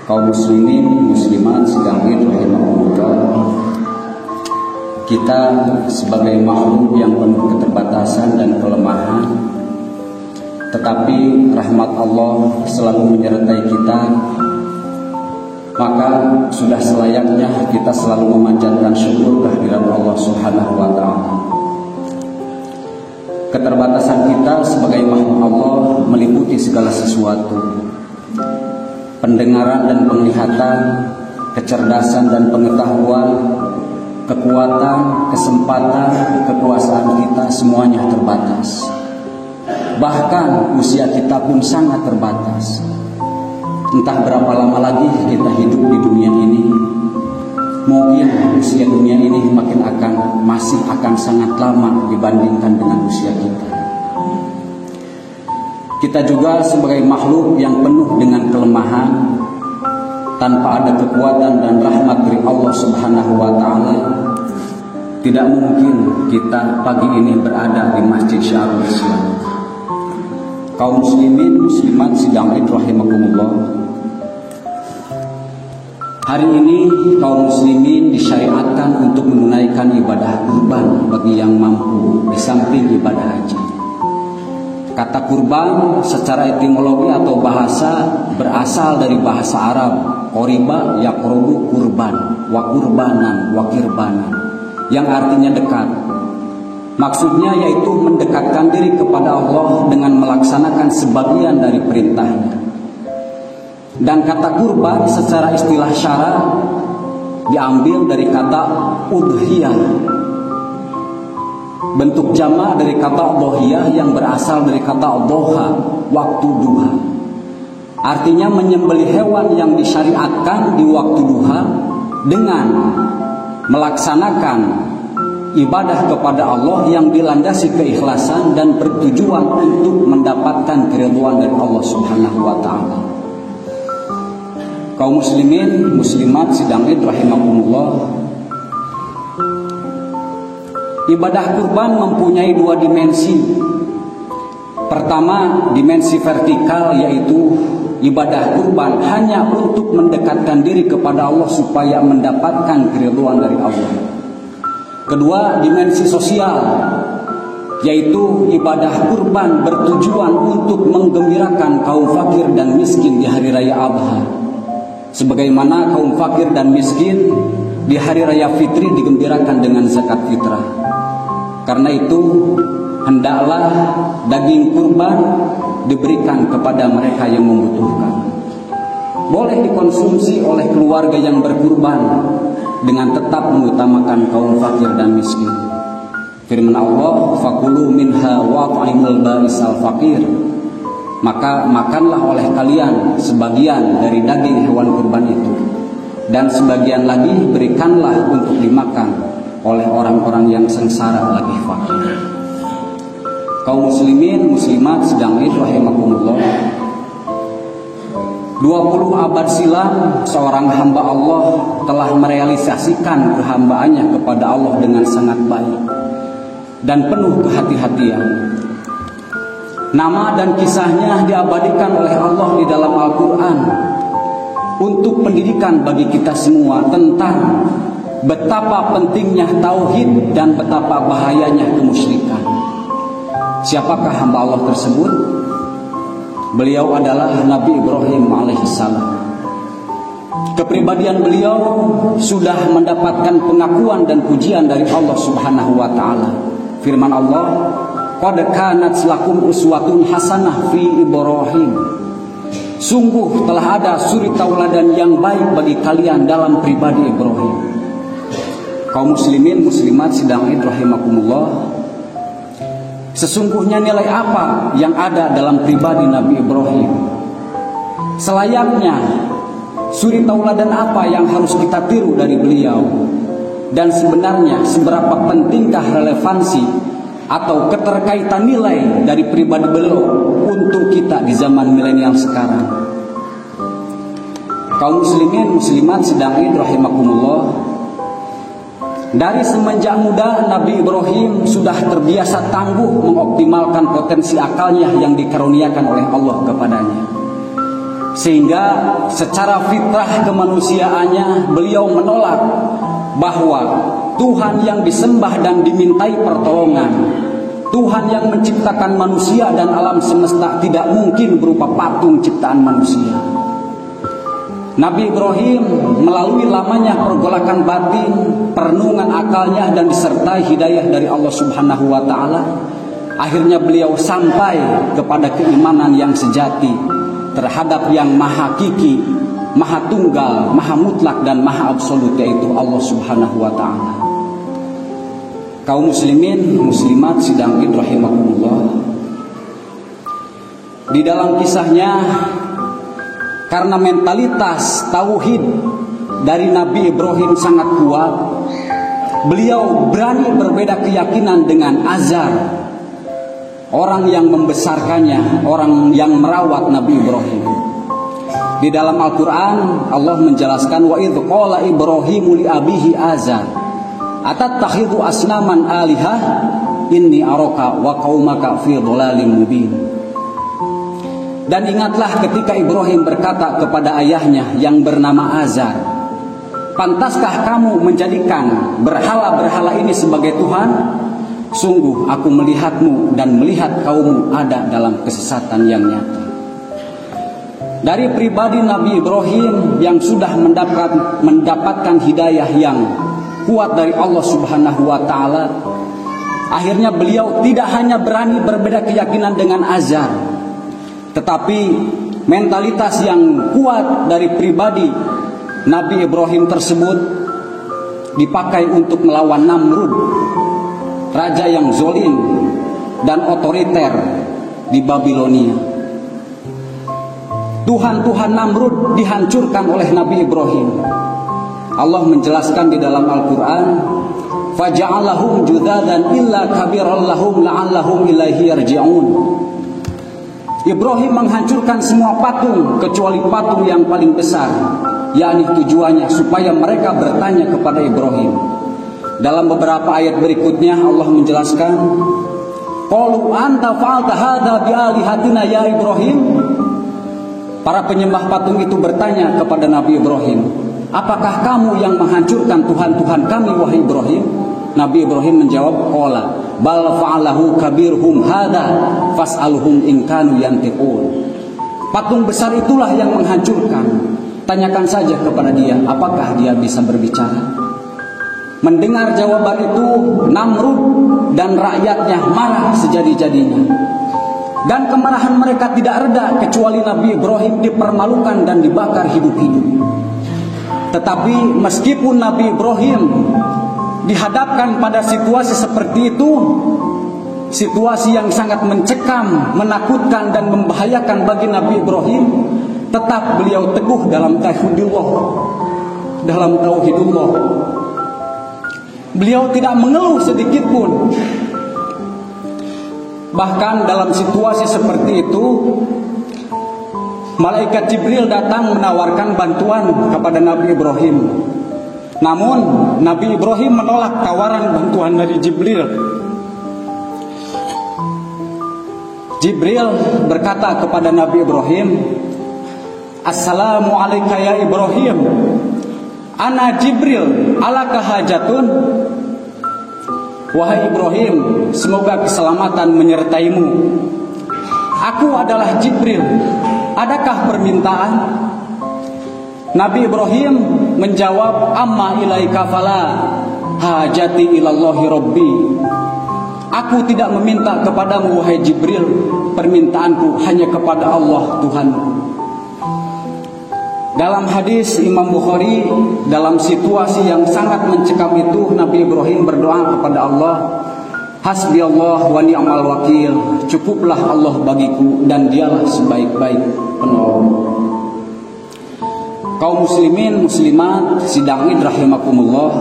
Kaum muslimin, muslimat sedang rahimahumullah, kita sebagai makhluk yang penuh keterbatasan dan kelemahan, tetapi rahmat Allah selalu menyertai kita, maka sudah selayaknya kita selalu memanjatkan syukur kehadiran Allah Subhanahu wa Ta'ala. Keterbatasan kita sebagai makhluk Allah meliputi segala sesuatu. Pendengaran dan penglihatan, kecerdasan dan pengetahuan, kekuatan, kesempatan, kekuasaan kita semuanya terbatas. Bahkan usia kita pun sangat terbatas. Entah berapa lama lagi kita hidup di dunia ini. Mungkin usia dunia ini masih akan sangat lama dibandingkan dengan usia kita. Kita juga sebagai makhluk yang penuh dengan kelemahan, tanpa ada kekuatan dan rahmat dari Allah Subhanahu wa Ta'ala, tidak mungkin kita pagi ini berada di Masjid Syarul Islam. Kaum muslimin, muslimat sidang rahimakumullah, hari ini kaum muslimin disyariatkan untuk menunaikan ibadah kurban bagi yang mampu di samping ibadah haji. Kata kurban secara etimologi atau bahasa berasal dari bahasa Arab qoriba yaqrubu kurban wa kurbanan wa kirbanan, yang artinya dekat. Maksudnya yaitu mendekatkan diri kepada Allah dengan melaksanakan sebagian dari perintahnya. Dan kata kurban secara istilah syara diambil dari kata udhiyah, bentuk jamak dari kata udhiyah yang berasal dari kata duha, waktu duha. Artinya menyembelih hewan yang disyariatkan di waktu duha dengan melaksanakan ibadah kepada Allah yang dilandasi keikhlasan dan bertujuan untuk mendapatkan keridhaan dari Allah Subhanahu wa Ta'ala. Kaum muslimin, muslimat sidang rahimakumullah, ibadah kurban mempunyai dua dimensi. Pertama, dimensi vertikal, yaitu ibadah kurban hanya untuk mendekatkan diri kepada Allah supaya mendapatkan keridhaan dari Allah. Kedua, dimensi sosial, yaitu ibadah kurban bertujuan untuk menggembirakan kaum fakir dan miskin di hari raya Adha. Sebagaimana kaum fakir dan miskin di hari raya fitri digembirakan dengan zakat fitrah. Karena itu hendaklah daging kurban diberikan kepada mereka yang membutuhkan. Boleh dikonsumsi oleh keluarga yang berkurban dengan tetap mengutamakan kaum fakir dan miskin. Firman Allah, fakulu minha wa'imul ba'isal fakir. Maka makanlah oleh kalian sebagian dari daging hewan kurban itu, dan sebagian lagi berikanlah untuk dimakan oleh orang-orang yang sengsara lagi fakir. Kaum muslimin, muslimat sedang rahimakumullah, 20 abad silam seorang hamba Allah telah merealisasikan kehambaannya kepada Allah dengan sangat baik dan penuh kehati-hatian. Nama dan kisahnya diabadikan oleh Allah di dalam Al-Quran untuk pendidikan bagi kita semua tentang betapa pentingnya tauhid dan betapa bahayanya kemusyrikan. Siapakah hamba Allah tersebut? Beliau adalah Nabi Ibrahim alaihissalam. Kepribadian beliau sudah mendapatkan pengakuan dan pujian dari Allah Subhanahu wa Ta'ala. Firman Allah, qad kanat lakum uswatun hasanah fi Ibrahim. Sungguh telah ada suri tauladan yang baik bagi kalian dalam pribadi Ibrahim. Kaum muslimin, muslimat sidang rahimakumullah, sesungguhnya nilai apa yang ada dalam pribadi Nabi Ibrahim? Selayaknya suri tauladan apa yang harus kita tiru dari beliau? Dan sebenarnya seberapa pentingkah relevansi atau keterkaitan nilai dari pribadi beliau untuk kita di zaman milenial sekarang? Kaum muslimin, muslimat sedang rahimakumullah, dari semenjak muda Nabi Ibrahim sudah terbiasa tangguh mengoptimalkan potensi akalnya yang dikaruniakan oleh Allah kepadanya. Sehingga secara fitrah kemanusiaannya beliau menolak bahwa Tuhan yang disembah dan dimintai pertolongan, Tuhan yang menciptakan manusia dan alam semesta tidak mungkin berupa patung ciptaan manusia. Nabi Ibrahim melalui lamanya pergolakan batin, perenungan akalnya dan disertai hidayah dari Allah Subhanahu wa taala, akhirnya beliau sampai kepada keimanan yang sejati terhadap yang maha hakiki, maha tunggal, maha mutlak dan maha absolut, yaitu Allah Subhanahu wa taala. Kaum muslimin, muslimat sidang rahimakumullah. Di dalam kisahnya, karena mentalitas tauhid dari Nabi Ibrahim sangat kuat, beliau berani berbeda keyakinan dengan Azar, orang yang membesarkannya, orang yang merawat Nabi Ibrahim. Di dalam Al-Quran Allah menjelaskan, wa idh qala Ibrahimu li abihi Azar atattakhidhu asnaman alihah inni araka wa qaumaka fi dhalalim mubin. Dan ingatlah ketika Ibrahim berkata kepada ayahnya yang bernama Azar, pantaskah kamu menjadikan berhala-berhala ini sebagai Tuhan? Sungguh aku melihatmu dan melihat kaummu ada dalam kesesatan yang nyata. Dari pribadi Nabi Ibrahim yang sudah mendapatkan hidayah yang kuat dari Allah Subhanahu wa taala, akhirnya beliau tidak hanya berani berbeda keyakinan dengan Azar, tetapi mentalitas yang kuat dari pribadi Nabi Ibrahim tersebut dipakai untuk melawan Namrud, raja yang zolim dan otoriter di Babilonia. Tuhan-Tuhan Namrud dihancurkan oleh Nabi Ibrahim. Allah menjelaskan di dalam Al-Quran, faja'alahum judhadan illa kabiran lahum la'allahum ilaihi yarji'un. Ibrahim menghancurkan semua patung kecuali patung yang paling besar, yakni tujuannya supaya mereka bertanya kepada Ibrahim. Dalam beberapa ayat berikutnya Allah menjelaskan, qalu anta fa'alta hadza bi alihatina ya Ibrahim. Para penyembah patung itu bertanya kepada Nabi Ibrahim, apakah kamu yang menghancurkan Tuhan-Tuhan kami wahai Ibrahim? Nabi Ibrahim menjawab, qala bal fa'alahu kabirhum hadza fas'alhum in kanu yantiqun. Patung besar itulah yang menghancurkan. Tanyakan saja kepada dia, apakah dia bisa berbicara? Mendengar jawaban itu, Namrud dan rakyatnya marah sejadi-jadinya. Dan kemarahan mereka tidak reda kecuali Nabi Ibrahim dipermalukan dan dibakar hidup-hidup. Tetapi meskipun Nabi Ibrahim dihadapkan pada situasi seperti itu, situasi yang sangat mencekam, menakutkan dan membahayakan bagi Nabi Ibrahim, tetap beliau teguh dalam tauhidullah. Beliau tidak mengeluh sedikit pun. Bahkan dalam situasi seperti itu, malaikat Jibril datang menawarkan bantuan kepada Nabi Ibrahim. Namun Nabi Ibrahim menolak tawaran bantuan dari Jibril. Jibril berkata kepada Nabi Ibrahim, Assalamu alayka ya Ibrahim, ana Jibril alaka hajatun. Wahai Ibrahim, semoga keselamatan menyertaimu. Aku adalah Jibril, adakah permintaan? Nabi Ibrahim menjawab, amma ilaika fala hajati ilallahi rabbi. Aku tidak meminta kepadamu wahai Jibril, permintaanku hanya kepada Allah Tuhanku. Dalam hadis Imam Bukhari, dalam situasi yang sangat mencekam itu, Nabi Ibrahim berdoa kepada Allah, hasbi Allah wa ni'mal wakil, cukuplah Allah bagiku dan dialah sebaik-baik penolong. Kaum muslimin muslimat sidang rahimakumullah,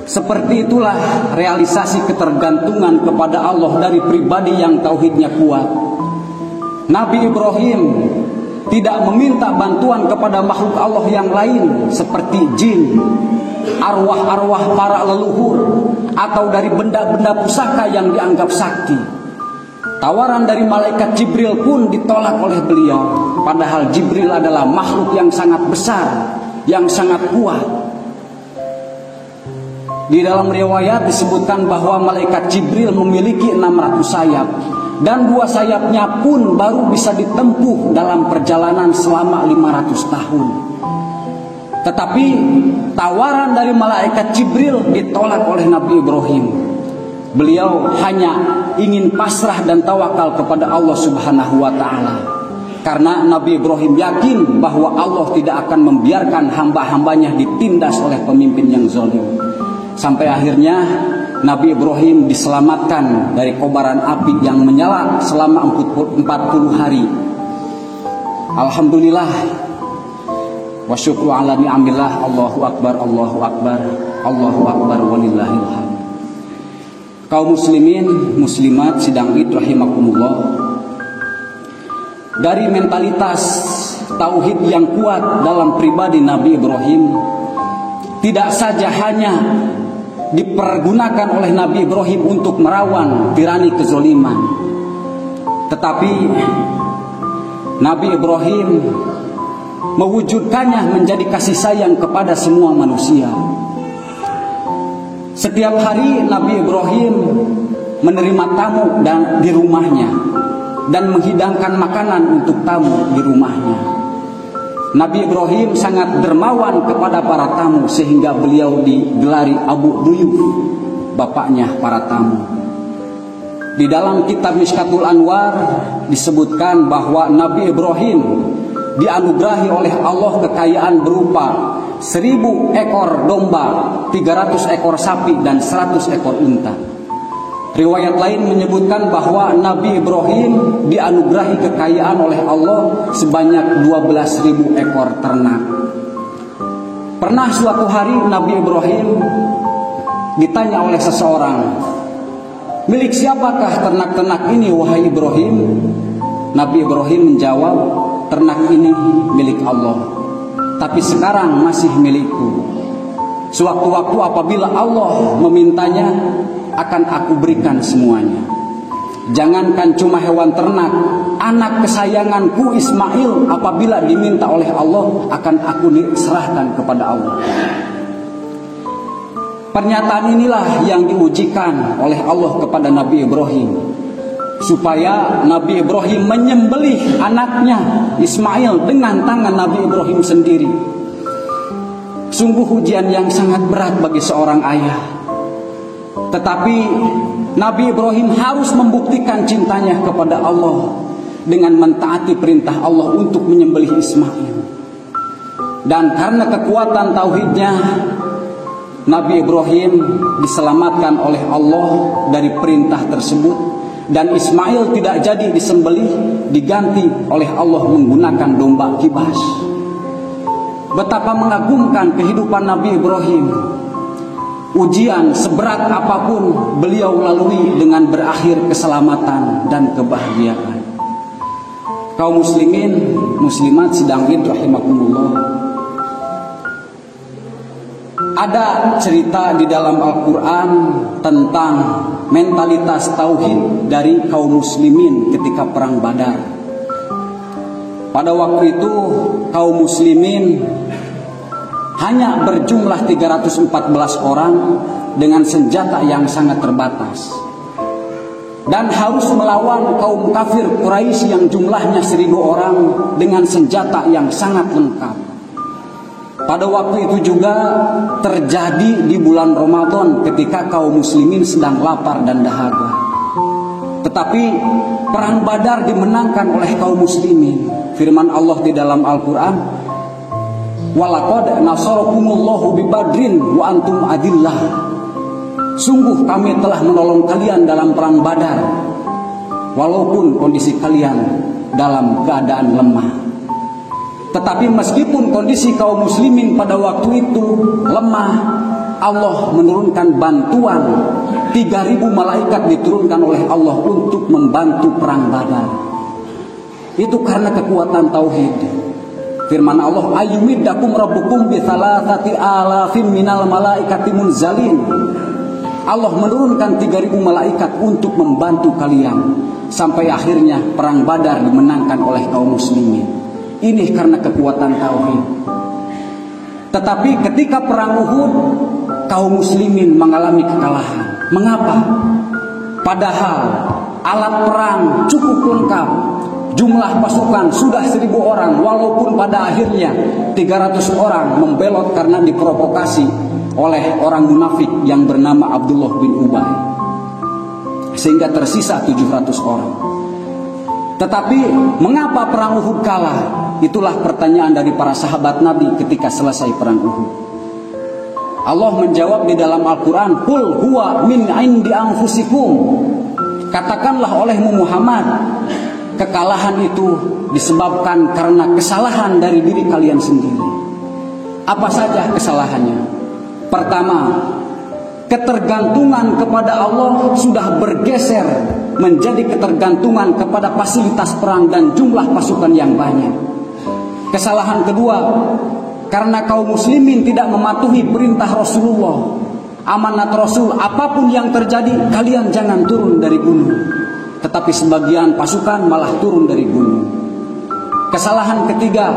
seperti itulah realisasi ketergantungan kepada Allah dari pribadi yang tauhidnya kuat. Nabi Ibrahim tidak meminta bantuan kepada makhluk Allah yang lain seperti jin, arwah-arwah para leluhur, atau dari benda-benda pusaka yang dianggap sakti. Tawaran dari malaikat Jibril pun ditolak oleh beliau. Padahal Jibril adalah makhluk yang sangat besar, yang sangat kuat. Di dalam riwayat disebutkan bahwa malaikat Jibril memiliki 600 sayap. Dan 2 sayapnya pun baru bisa ditempuh dalam perjalanan selama 500 tahun. Tetapi tawaran dari malaikat Jibril ditolak oleh Nabi Ibrahim. Beliau hanya ingin pasrah dan tawakal kepada Allah Subhanahu wa Ta'ala. Karena Nabi Ibrahim yakin bahwa Allah tidak akan membiarkan hamba-hambanya ditindas oleh pemimpin yang zalim. Sampai akhirnya Nabi Ibrahim diselamatkan dari kobaran api yang menyala selama 40 hari. Alhamdulillah. Wa syukru ala ni'amillah. Allahu Akbar, Allahu Akbar, Allahu Akbar, walillahil hamd. Kaum muslimin, muslimat sidang id rahimakumullah. Dari mentalitas tauhid yang kuat dalam pribadi Nabi Ibrahim, tidak saja hanya dipergunakan oleh Nabi Ibrahim untuk merawan tirani kezaliman, tetapi Nabi Ibrahim mewujudkannya menjadi kasih sayang kepada semua manusia. Setiap hari Nabi Ibrahim menerima tamu dan di rumahnya dan menghidangkan makanan untuk tamu di rumahnya. Nabi Ibrahim sangat dermawan kepada para tamu sehingga beliau digelari Abu Duyuf, bapaknya para tamu. Di dalam kitab Mishkatul Anwar disebutkan bahwa Nabi Ibrahim dianugerahi oleh Allah kekayaan berupa 1000 ekor domba, 300 ekor sapi, dan 100 ekor unta. Riwayat lain menyebutkan bahwa Nabi Ibrahim dianugerahi kekayaan oleh Allah sebanyak 12.000 ekor ternak. Pernah suatu hari Nabi Ibrahim ditanya oleh seseorang, "Milik siapakah ternak-ternak ini, wahai Ibrahim?" Nabi Ibrahim menjawab, "Ternak ini milik Allah, tapi sekarang masih milikku. Sewaktu-waktu apabila Allah memintanya, akan aku berikan semuanya. Jangankan cuma hewan ternak, anak kesayanganku Ismail apabila diminta oleh Allah, akan aku serahkan kepada Allah." Pernyataan inilah yang diujikan oleh Allah kepada Nabi Ibrahim, supaya Nabi Ibrahim menyembelih anaknya Ismail dengan tangan Nabi Ibrahim sendiri. Sungguh ujian yang sangat berat bagi seorang ayah. Tetapi Nabi Ibrahim harus membuktikan cintanya kepada Allah dengan mentaati perintah Allah untuk menyembelih Ismail. Dan karena kekuatan tauhidnya, Nabi Ibrahim diselamatkan oleh Allah dari perintah tersebut, dan Ismail tidak jadi disembelih, diganti oleh Allah menggunakan domba kibas. Betapa mengagumkan kehidupan Nabi Ibrahim. Ujian seberat apapun beliau lalui dengan berakhir keselamatan dan kebahagiaan. Kaum muslimin, muslimat sidang id rahimakumullah. Ada cerita di dalam Al-Quran tentang mentalitas tauhid dari kaum muslimin ketika perang Badar. Pada waktu itu kaum muslimin hanya berjumlah 314 orang dengan senjata yang sangat terbatas, dan harus melawan kaum kafir Quraisy yang jumlahnya 1000 orang dengan senjata yang sangat lengkap. Pada waktu itu juga terjadi di bulan Ramadan ketika kaum muslimin sedang lapar dan dahaga. Tetapi perang Badar dimenangkan oleh kaum muslimin. Firman Allah di dalam Al-Quran, "Walaqad nasarakumullahu bibadrin wa antum adillah." Sungguh kami telah menolong kalian dalam perang Badar, walaupun kondisi kalian dalam keadaan lemah. Tetapi meskipun kondisi kaum muslimin pada waktu itu lemah, Allah menurunkan bantuan. 3.000 malaikat diturunkan oleh Allah untuk membantu perang Badar. Itu karena kekuatan tauhid. Firman Allah, "Ayyumiddakum rabbukum bi thalathati alafim minal malaikati munzalin." Allah menurunkan 3.000 malaikat untuk membantu kalian. Sampai akhirnya perang Badar dimenangkan oleh kaum muslimin. Ini karena kekuatan tauhid. Tetapi ketika perang Uhud, kaum muslimin mengalami kekalahan. Mengapa? Padahal alat perang cukup lengkap. Jumlah pasukan sudah 1.000 orang. Walaupun pada akhirnya 300 orang membelot karena diprovokasi oleh orang munafik yang bernama Abdullah bin Ubay, sehingga tersisa 700 orang. Tetapi mengapa perang Uhud kalah? Itulah pertanyaan dari para sahabat Nabi ketika selesai perang Uhud. Allah menjawab di dalam Al-Quran, "Qul huwa min indi anfusikum." Katakanlah olehmu Muhammad, kekalahan itu disebabkan karena kesalahan dari diri kalian sendiri. Apa saja kesalahannya? Pertama, ketergantungan kepada Allah sudah bergeser menjadi ketergantungan kepada fasilitas perang dan jumlah pasukan yang banyak. Kesalahan kedua, karena kaum muslimin tidak mematuhi perintah Rasulullah, amanat Rasul, apapun yang terjadi kalian jangan turun dari gunung. Tetapi sebagian pasukan malah turun dari gunung. Kesalahan ketiga,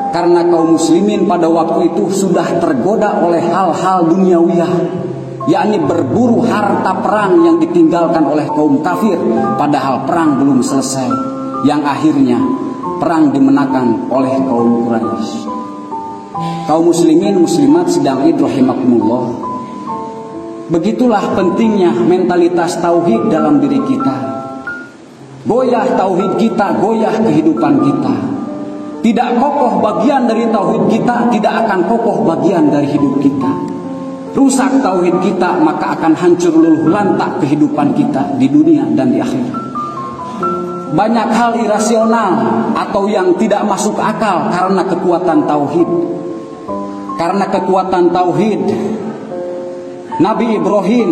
karena kaum muslimin pada waktu itu sudah tergoda oleh hal-hal duniawiyah, yakni berburu harta perang yang ditinggalkan oleh kaum kafir, padahal perang belum selesai, yang akhirnya perang dimenangkan oleh kaum Quraisy. Kaum muslimin muslimat sedang rahimakumullah, begitulah pentingnya mentalitas tauhid dalam diri kita. Goyah tauhid kita, goyah kehidupan kita. Tidak kokoh bagian dari tauhid kita, tidak akan kokoh bagian dari hidup kita. Rusak tauhid kita, maka akan hancur luluh lantak kehidupan kita di dunia dan di akhirat. Banyak hal irasional atau yang tidak masuk akal karena kekuatan tauhid. Karena kekuatan tauhid, Nabi Ibrahim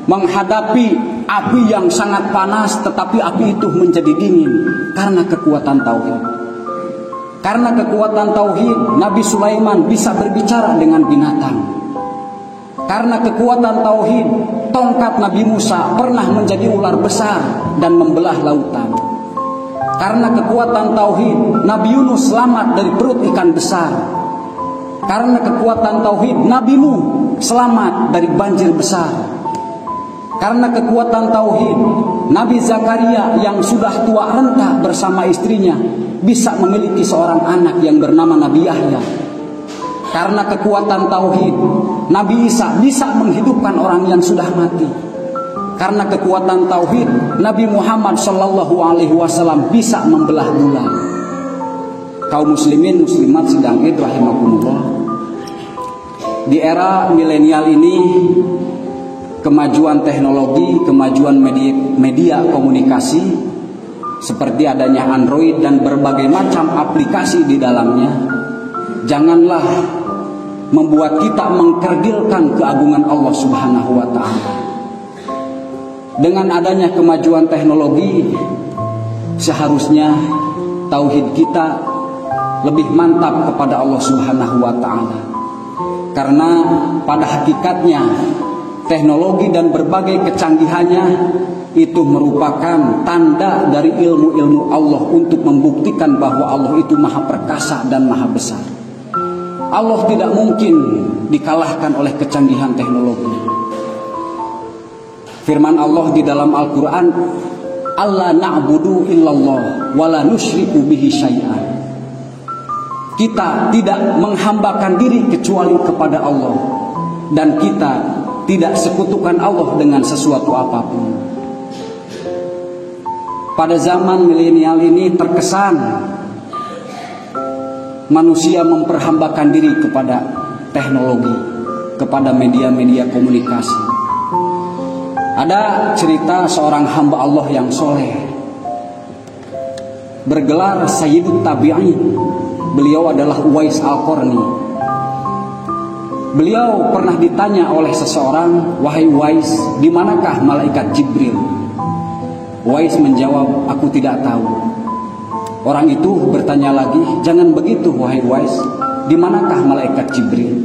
menghadapi api yang sangat panas, tetapi api itu menjadi dingin karena kekuatan tauhid. Karena kekuatan tauhid, Nabi Sulaiman bisa berbicara dengan binatang. Karena kekuatan tauhid, tongkat Nabi Musa pernah menjadi ular besar dan membelah lautan. Karena kekuatan tauhid, Nabi Yunus selamat dari perut ikan besar. Karena kekuatan tauhid, Nabi Nuh selamat dari banjir besar. Karena kekuatan tauhid, Nabi Zakaria yang sudah tua renta bersama istrinya bisa memiliki seorang anak yang bernama Nabi Yahya. Karena kekuatan tauhid, Nabi Isa bisa menghidupkan orang yang sudah mati. Karena kekuatan tauhid, Nabi Muhammad SAW bisa membelah bulan. Kaum muslimin muslimat sedang rahimakumullah, di era milenial ini, kemajuan teknologi, kemajuan media komunikasi seperti adanya Android dan berbagai macam aplikasi di dalamnya, janganlah membuat kita mengkerdilkan keagungan Allah Subhanahu wa Ta'ala. Dengan adanya kemajuan teknologi, seharusnya tauhid kita lebih mantap kepada Allah Subhanahu wa Ta'ala. Karena pada hakikatnya teknologi dan berbagai kecanggihannya itu merupakan tanda dari ilmu-ilmu Allah untuk membuktikan bahwa Allah itu maha perkasa dan maha besar. Allah tidak mungkin dikalahkan oleh kecanggihan teknologi. Firman Allah di dalam Al-Quran, "Alla na'budu illallah wa la nusyriku bihi syai'an." Kita tidak menghambakan diri kecuali kepada Allah, dan kita tidak sekutukan Allah dengan sesuatu apapun. Pada zaman milenial ini terkesan manusia memperhambakan diri kepada teknologi, kepada media-media komunikasi. Ada cerita seorang hamba Allah yang soleh, bergelar Sayyidut Tabi'in. Beliau adalah Uwais Al-Qarni. Beliau pernah ditanya oleh seseorang, "Wahai Uwais, di manakah malaikat Jibril?" Uwais menjawab, "Aku tidak tahu." Orang itu bertanya lagi, "Jangan begitu wahai Uwais, di manakah malaikat Jibril?"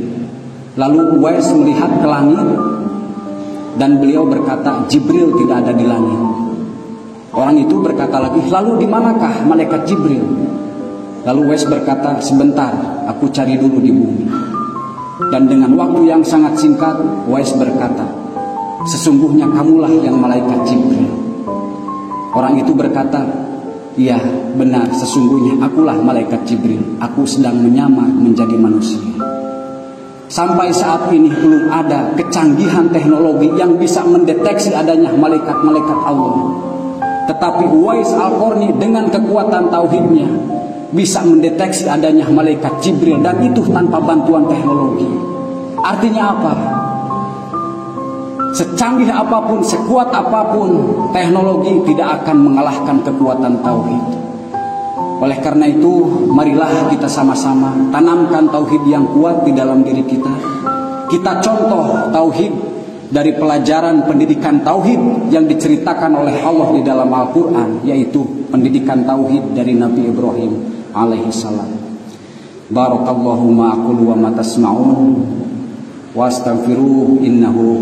Lalu Uwais melihat ke langit. Dan beliau berkata, Jibril tidak ada di langit. Orang itu berkata lagi, lalu di manakah malaikat Jibril? Lalu Uwais berkata, sebentar, aku cari dulu di bumi. Dan dengan waktu yang sangat singkat, Uwais berkata, sesungguhnya kamulah yang malaikat Jibril. Orang itu berkata, iya benar, sesungguhnya akulah malaikat Jibril. Aku sedang menyamar menjadi manusia. Sampai saat ini belum ada kecanggihan teknologi yang bisa mendeteksi adanya malaikat-malaikat Allah. Tetapi Uwais Al-Qarni dengan kekuatan tauhidnya bisa mendeteksi adanya malaikat Jibril, dan itu tanpa bantuan teknologi. Artinya apa? Secanggih apapun, sekuat apapun teknologi tidak akan mengalahkan kekuatan tauhid. Oleh karena itu, marilah kita sama-sama tanamkan tauhid yang kuat di dalam diri kita. Kita contoh tauhid dari pelajaran pendidikan tauhid yang diceritakan oleh Allah di dalam Al-Quran, yaitu pendidikan tauhid dari Nabi Ibrahim alaihi salam. Barakallahu ma'akul wa ma tasma'un wa astaghfiruh innahu